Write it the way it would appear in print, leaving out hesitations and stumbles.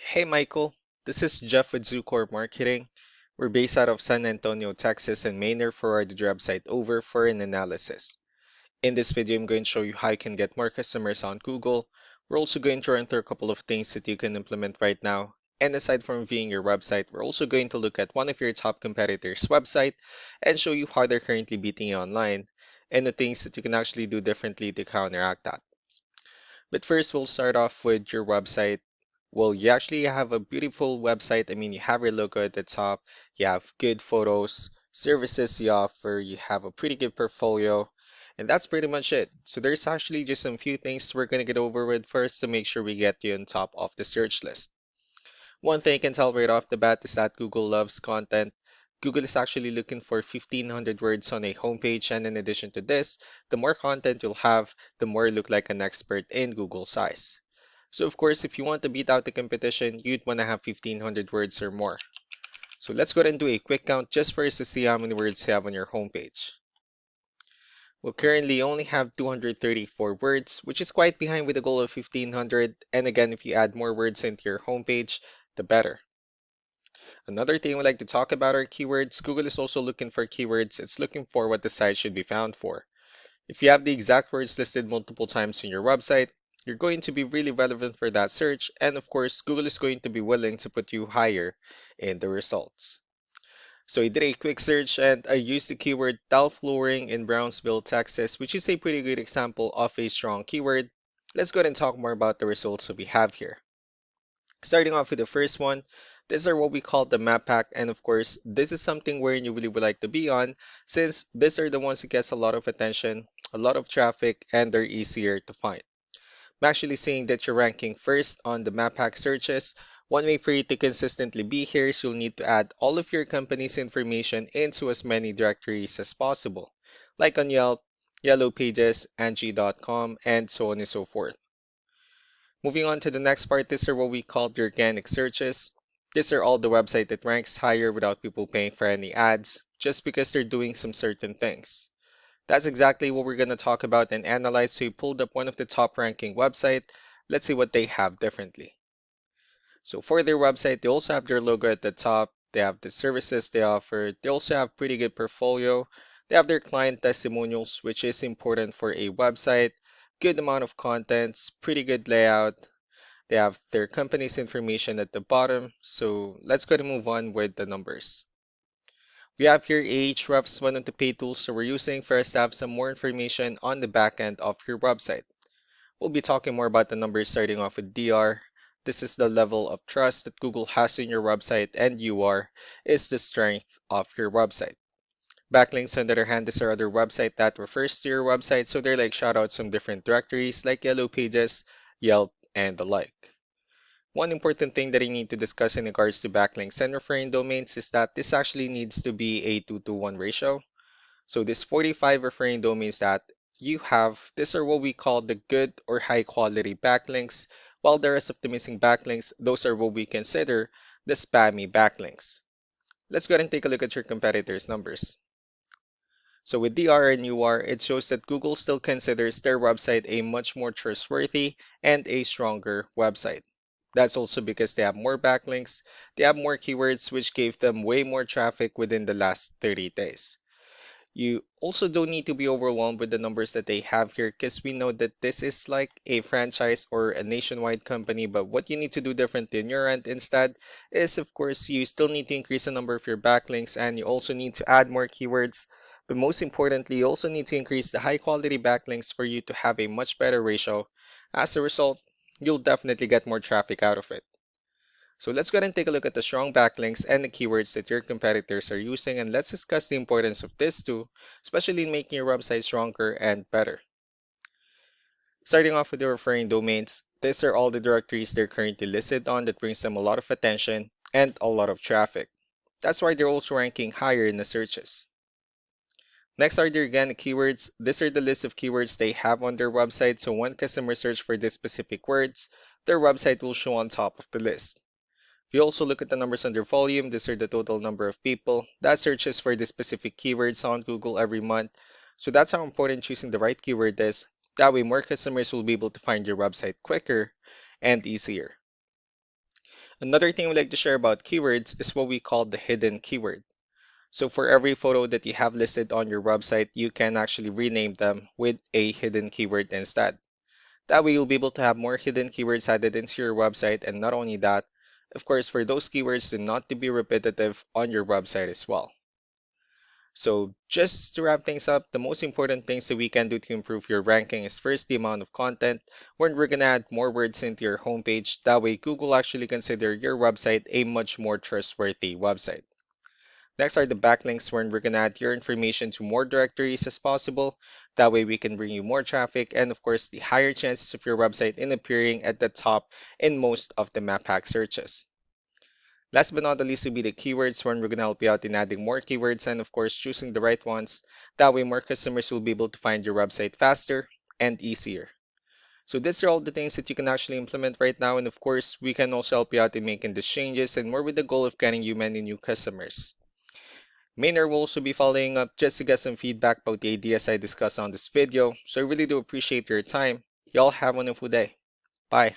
Hey Michael, this is Jeff with Zucor Marketing. We're based out of San Antonio, Texas, and Manor for our website over for an analysis. In this video, I'm going to show you how you can get more customers on Google. We're also going to run through a couple of things that you can implement right now. And aside from viewing your website, we're also going to look at one of your top competitors' website and show you how they're currently beating you online and the things that you can actually do differently to counteract that. But first, we'll start off with your website. Well, you actually have a beautiful website. I mean, you have your logo at the top, you have good photos, services you offer, you have a pretty good portfolio, and that's pretty much it. So there's actually just some few things we're going to get over with first to make sure we get you on top of the search list. One thing I can tell right off the bat is that Google loves content. Google is actually looking for 1,500 words on a homepage, and in addition to this, the more content you'll have, the more you look like an expert in Google's eyes. So of course, if you want to beat out the competition, you'd want to have 1,500 words or more. So let's go ahead and do a quick count just for us to see how many words you have on your homepage. Well, currently you only have 234 words, which is quite behind with the goal of 1,500. And again, if you add more words into your homepage, the better. Another thing we like to talk about are keywords. Google is also looking for keywords. It's looking for what the site should be found for. If you have the exact words listed multiple times on your website, you're going to be really relevant for that search. And of course, Google is going to be willing to put you higher in the results. So I did a quick search and I used the keyword tile flooring in Brownsville, Texas, which is a pretty good example of a strong keyword. Let's go ahead and talk more about the results that we have here. Starting off with the first one, these are what we call the map pack, and of course, this is something where you really would like to be on, since these are the ones that gets a lot of attention, a lot of traffic, and they're easier to find. I'm actually seeing that you're ranking first on the map pack searches. One way for you to consistently be here is you'll need to add all of your company's information into as many directories as possible, like on Yelp, Yellow Pages, Angie.com, and so on and so forth. Moving on to the next part, these are what we call the organic searches. These are all the website that ranks higher without people paying for any ads, just because they're doing some certain things. That's exactly what we're going to talk about and analyze. So we pulled up one of the top ranking website. Let's see what they have differently. So for their website, they also have their logo at the top. They have the services they offer. They also have pretty good portfolio. They have their client testimonials, which is important for a website. Good amount of contents, pretty good layout. They have their company's information at the bottom. So let's go to move on with the numbers. We have here Ahrefs, one of the paid tools that we're using for us to have some more information on the back end of your website. We'll be talking more about the numbers starting off with DR. This is the level of trust that Google has in your website, and UR is the strength of your website. Backlinks, on the other hand, is our other website that refers to your website, so they're like shoutouts from different directories like Yellow Pages, Yelp, and the like. One important thing that I need to discuss in regards to backlinks and referring domains is that this actually needs to be a 2-to-1 ratio. So this 45 referring domains that you have, these are what we call the good or high quality backlinks, while the rest of the missing backlinks, those are what we consider the spammy backlinks. Let's go ahead and take a look at your competitors' numbers. So with DR and UR, it shows that Google still considers their website a much more trustworthy and a stronger website. That's also because they have more backlinks, they have more keywords, which gave them way more traffic within the last 30 days. You also don't need to be overwhelmed with the numbers that they have here because we know that this is like a franchise or a nationwide company. But what you need to do differently on your end instead is, of course, you still need to increase the number of your backlinks and you also need to add more keywords. But most importantly, you also need to increase the high quality backlinks for you to have a much better ratio. As a result, you'll definitely get more traffic out of it. So let's go ahead and take a look at the strong backlinks and the keywords that your competitors are using, and let's discuss the importance of this too, especially in making your website stronger and better. Starting off with the referring domains, these are all the directories they're currently listed on that brings them a lot of attention and a lot of traffic. That's why they're also ranking higher in the searches. Next are the organic keywords. These are the list of keywords they have on their website, so when customers search for these specific words, their website will show on top of the list. We also look at the numbers under volume. These are the total number of people that searches for the specific keywords on Google every month. So that's how important choosing the right keyword is. That way more customers will be able to find your website quicker and easier. Another thing we like to share about keywords is what we call the hidden keyword. So for every photo that you have listed on your website, you can actually rename them with a hidden keyword instead. That way you'll be able to have more hidden keywords added into your website, and not only that, of course, for those keywords to not to be repetitive on your website as well. So just to wrap things up, the most important things that we can do to improve your ranking is first the amount of content, when we're gonna add more words into your homepage. That way Google actually consider your website a much more trustworthy website. Next are the backlinks, when we're gonna add your information to more directories as possible. That way we can bring you more traffic and of course the higher chances of your website in appearing at the top in most of the map hack searches. Last but not the least will be the keywords, when we're gonna help you out in adding more keywords and of course choosing the right ones. That way more customers will be able to find your website faster and easier. So these are all the things that you can actually implement right now, and of course we can also help you out in making these changes and more with the goal of getting you many new customers. Maynard will also be following up just to get some feedback about the ideas I discussed on this video, so I really do appreciate your time. Y'all have a wonderful day. Bye.